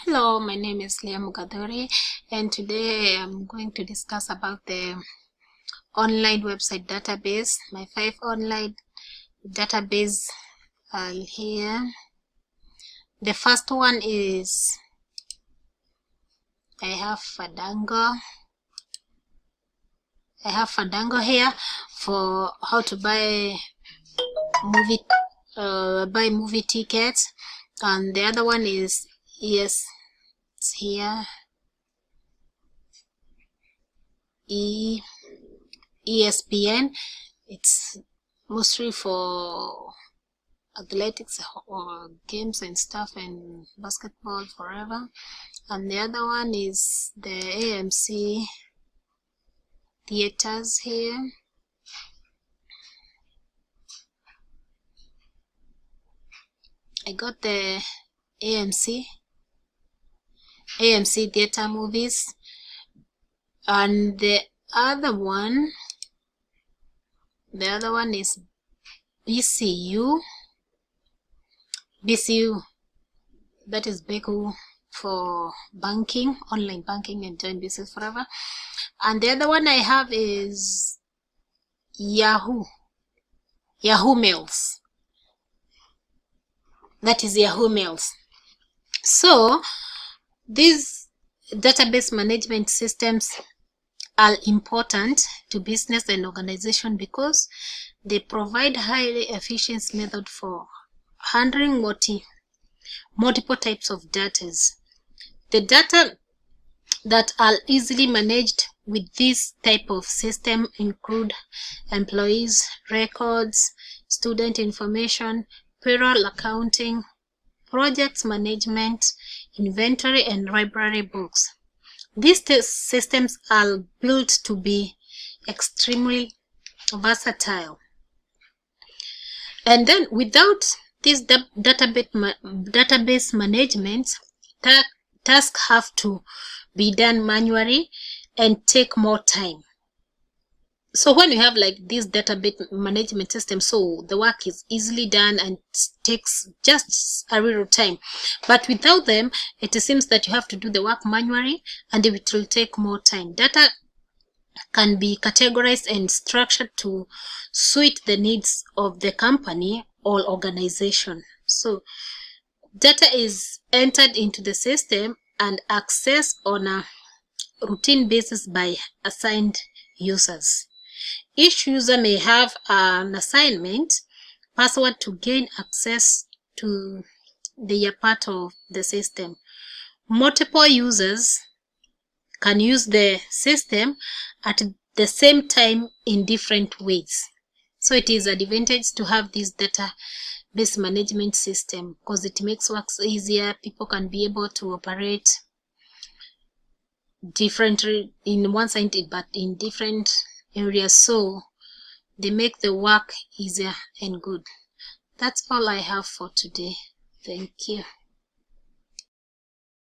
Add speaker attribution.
Speaker 1: Hello, my name is Leah Mugadori, and today I'm going to discuss about the online website database. My 5 online database are here. The first one is I have Fandango. I have Fandango here for how to buy movie tickets, and the other one is it's here. ESPN. It's mostly for athletics or games and stuff, and basketball forever. And the other one is the AMC theaters here. I got the AMC theater movies, and the other one is BCU. That is Beku for banking, online banking, and join business forever. And the other one I have is Yahoo Mails. That is Yahoo Mails. So these database management systems are important to business and organization because they provide highly efficient method for handling multiple types of data. The data that are easily managed with this type of system include employees records, student information, payroll accounting, projects management, inventory, and library books. These systems are built to be extremely versatile. And then without this database management, tasks have to be done manually and take more time. So when you have like this database management system, so the work is easily done and takes just a little time. But without them, it seems that you have to do the work manually and it will take more time. Data can be categorized and structured to suit the needs of the company or organization. So data is entered into the system and accessed on a routine basis by assigned users. Each user may have an assignment password to gain access to their part of the system. Multiple users can use the system at the same time in different ways. So it is an advantage to have this database management system because it makes work easier. People can be able to operate differently in one side but in different areas, so they make the work easier and good. That's all I have for today. Thank you.